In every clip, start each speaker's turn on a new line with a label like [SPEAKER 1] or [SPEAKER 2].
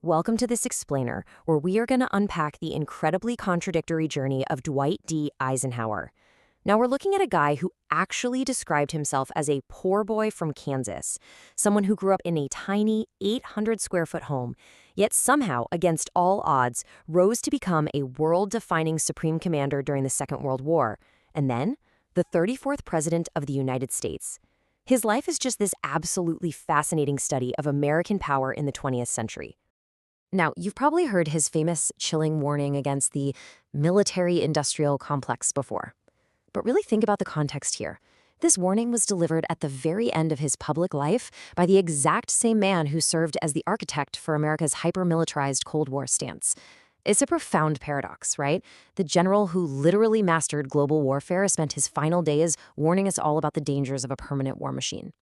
[SPEAKER 1] Welcome to this explainer, where we are going to unpack the incredibly contradictory journey of Dwight D. Eisenhower. Now, we're looking at a guy who actually described himself as a poor boy from Kansas, someone who grew up in a tiny 800-square-foot home, yet somehow, against all odds, rose to become a world-defining supreme commander during the Second World War, and then the 34th President of the United States. His life is just this absolutely fascinating study of American power in the 20th century. Now, you've probably heard his famous chilling warning against the military-industrial complex before. But really think about the context here. This warning was delivered at the very end of his public life by the exact same man who served as the architect for America's hyper-militarized Cold War stance. It's a profound paradox, right? The general who literally mastered global warfare spent his final days warning us all about the dangers of a permanent war machine.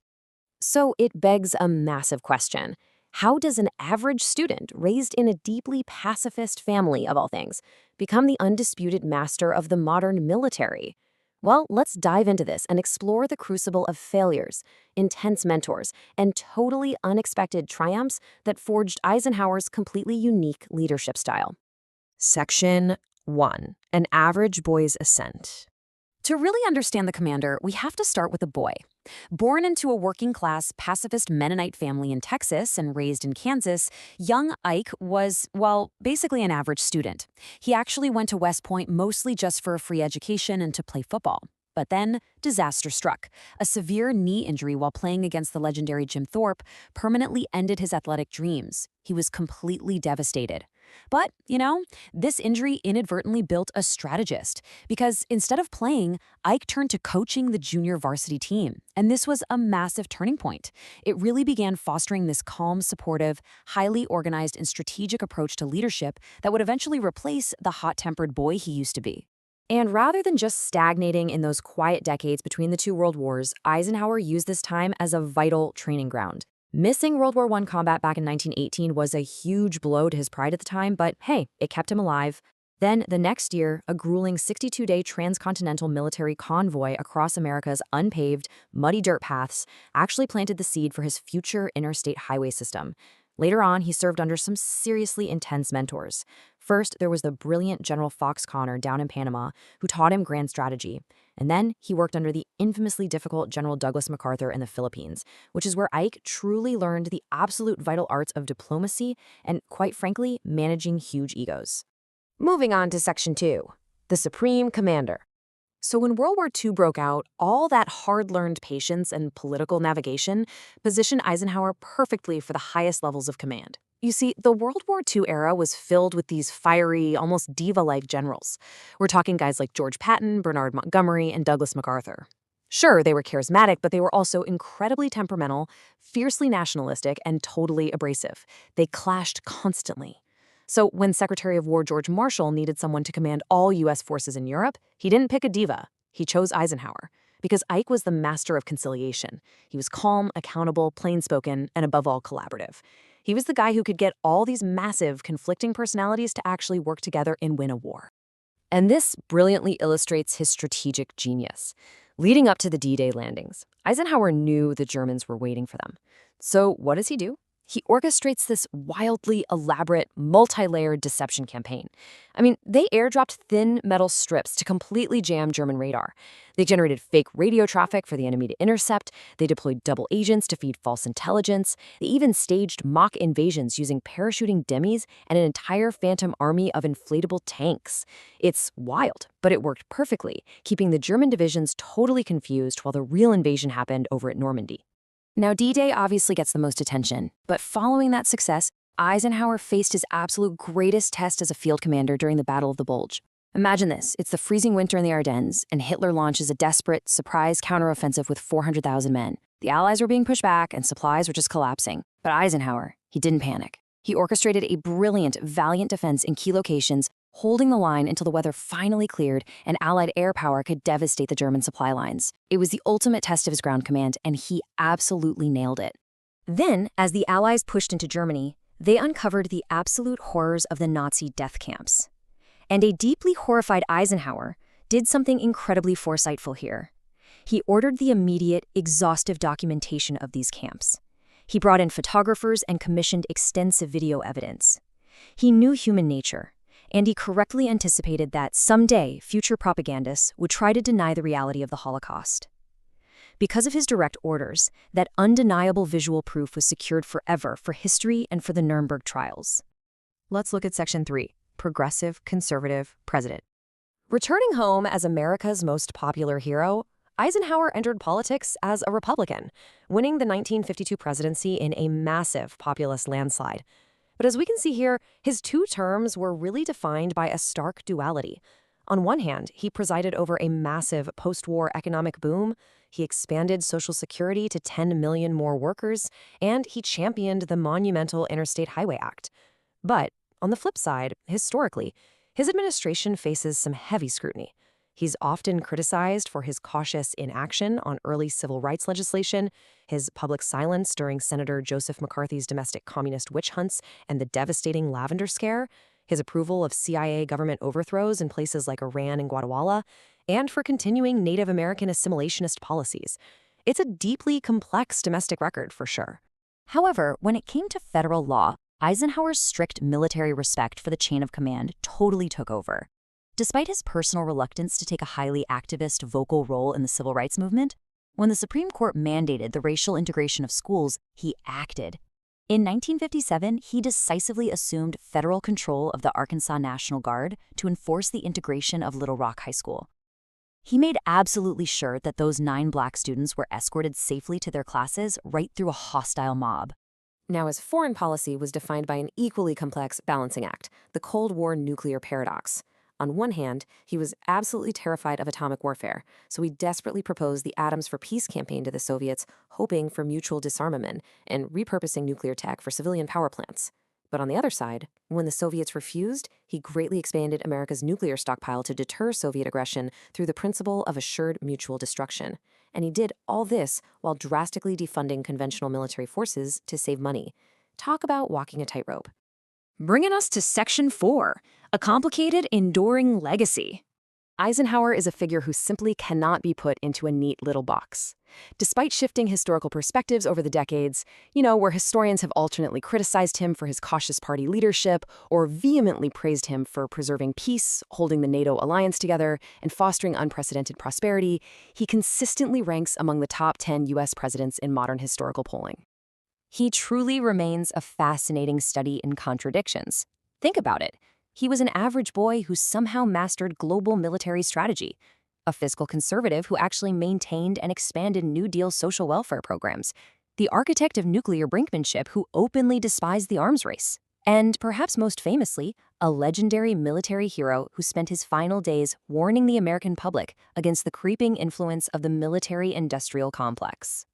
[SPEAKER 1] So it begs a massive question. How does an average student raised in a deeply pacifist family, of all things, become the undisputed master of the modern military? Well, let's dive into this and explore the crucible of failures, intense mentors, and totally unexpected triumphs that forged Eisenhower's completely unique leadership style. Section 1. An Average Boy's Ascent. To really understand the commander, we have to start with a boy. Born into a working-class, pacifist Mennonite family in Texas and raised in Kansas, young Ike was, well, basically an average student. He actually went to West Point mostly just for a free education and to play football. But then, disaster struck. A severe knee injury while playing against the legendary Jim Thorpe permanently ended his athletic dreams. He was completely devastated. But, this injury inadvertently built a strategist, because instead of playing, Ike turned to coaching the junior varsity team. And this was a massive turning point. It really began fostering this calm, supportive, highly organized, and strategic approach to leadership that would eventually replace the hot-tempered boy he used to be. And rather than just stagnating in those quiet decades between the two world wars, Eisenhower used this time as a vital training ground. Missing World War I combat back in 1918 was a huge blow to his pride at the time, but hey, it kept him alive. Then, the next year, a grueling 62-day transcontinental military convoy across America's unpaved, muddy dirt paths actually planted the seed for his future interstate highway system. Later on, he served under some seriously intense mentors. First, there was the brilliant General Fox Connor down in Panama, who taught him grand strategy. And then he worked under the infamously difficult General Douglas MacArthur in the Philippines, which is where Ike truly learned the absolute vital arts of diplomacy and, quite frankly, managing huge egos. Moving on to Section 2, the Supreme Commander. So when World War II broke out, all that hard-learned patience and political navigation positioned Eisenhower perfectly for the highest levels of command. You see, the World War II era was filled with these fiery, almost diva-like generals. We're talking guys like George Patton, Bernard Montgomery, and Douglas MacArthur. Sure, they were charismatic, but they were also incredibly temperamental, fiercely nationalistic, and totally abrasive. They clashed constantly. So when Secretary of War George Marshall needed someone to command all U.S. forces in Europe, he didn't pick a diva. He chose Eisenhower, because Ike was the master of conciliation. He was calm, accountable, plain-spoken, and above all, collaborative. He was the guy who could get all these massive, conflicting personalities to actually work together and win a war. And this brilliantly illustrates his strategic genius. Leading up to the D-Day landings, Eisenhower knew the Germans were waiting for them. So what does he do? He orchestrates this wildly elaborate, multi-layered deception campaign. I mean, they airdropped thin metal strips to completely jam German radar. They generated fake radio traffic for the enemy to intercept. They deployed double agents to feed false intelligence. They even staged mock invasions using parachuting demis and an entire phantom army of inflatable tanks. It's wild, but it worked perfectly, keeping the German divisions totally confused while the real invasion happened over at Normandy. Now, D-Day obviously gets the most attention, but following that success, Eisenhower faced his absolute greatest test as a field commander during the Battle of the Bulge. Imagine this, it's the freezing winter in the Ardennes, and Hitler launches a desperate, surprise counteroffensive with 400,000 men. The Allies were being pushed back, and supplies were just collapsing. But Eisenhower, he didn't panic. He orchestrated a brilliant, valiant defense in key locations, holding the line until the weather finally cleared and Allied air power could devastate the German supply lines. It was the ultimate test of his ground command, and he absolutely nailed it. Then, as the Allies pushed into Germany, they uncovered the absolute horrors of the Nazi death camps. And a deeply horrified Eisenhower did something incredibly foresightful here. He ordered the immediate, exhaustive documentation of these camps. He brought in photographers and commissioned extensive video evidence. He knew human nature, and he correctly anticipated that someday future propagandists would try to deny the reality of the Holocaust. Because of his direct orders, that undeniable visual proof was secured forever for history and for the Nuremberg trials. Let's look at Section 3, Progressive Conservative President. Returning home as America's most popular hero, Eisenhower entered politics as a Republican, winning the 1952 presidency in a massive populist landslide. But as we can see here, his 2 terms were really defined by a stark duality. On one hand, he presided over a massive post-war economic boom, he expanded Social Security to 10 million more workers, and he championed the monumental Interstate Highway Act. But on the flip side, historically, his administration faces some heavy scrutiny. He's often criticized for his cautious inaction on early civil rights legislation, his public silence during Senator Joseph McCarthy's domestic communist witch hunts and the devastating Lavender Scare, his approval of CIA government overthrows in places like Iran and Guatemala, and for continuing Native American assimilationist policies. It's a deeply complex domestic record, for sure. However, when it came to federal law, Eisenhower's strict military respect for the chain of command totally took over. Despite his personal reluctance to take a highly activist, vocal role in the civil rights movement, when the Supreme Court mandated the racial integration of schools, he acted. In 1957, he decisively assumed federal control of the Arkansas National Guard to enforce the integration of Little Rock High School. He made absolutely sure that those 9 black students were escorted safely to their classes right through a hostile mob. Now, his foreign policy was defined by an equally complex balancing act, the Cold War nuclear paradox. On one hand, he was absolutely terrified of atomic warfare, so he desperately proposed the Atoms for Peace campaign to the Soviets, hoping for mutual disarmament and repurposing nuclear tech for civilian power plants. But on the other side, when the Soviets refused, he greatly expanded America's nuclear stockpile to deter Soviet aggression through the principle of assured mutual destruction. And he did all this while drastically defunding conventional military forces to save money. Talk about walking a tightrope. Bringing us to Section 4, a complicated, enduring legacy. Eisenhower is a figure who simply cannot be put into a neat little box. Despite shifting historical perspectives over the decades, where historians have alternately criticized him for his cautious party leadership or vehemently praised him for preserving peace, holding the NATO alliance together, and fostering unprecedented prosperity, he consistently ranks among the top 10 U.S. presidents in modern historical polling. He truly remains a fascinating study in contradictions. Think about it. He was an average boy who somehow mastered global military strategy, a fiscal conservative who actually maintained and expanded New Deal social welfare programs, the architect of nuclear brinkmanship who openly despised the arms race, and perhaps most famously, a legendary military hero who spent his final days warning the American public against the creeping influence of the military-industrial complex.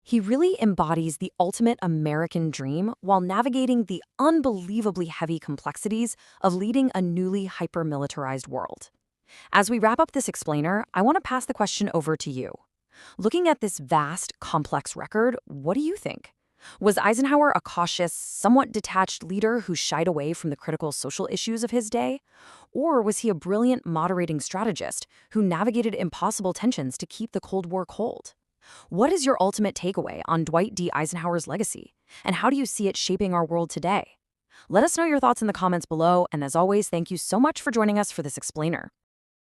[SPEAKER 1] He really embodies the ultimate American dream while navigating the unbelievably heavy complexities of leading a newly hyper-militarized world. As we wrap up this explainer, I want to pass the question over to you. Looking at this vast, complex record, what do you think? Was Eisenhower a cautious, somewhat detached leader who shied away from the critical social issues of his day? Or was he a brilliant moderating strategist who navigated impossible tensions to keep the Cold War cold? What is your ultimate takeaway on Dwight D. Eisenhower's legacy? And how do you see it shaping our world today? Let us know your thoughts in the comments below, and as always, thank you so much for joining us for this explainer.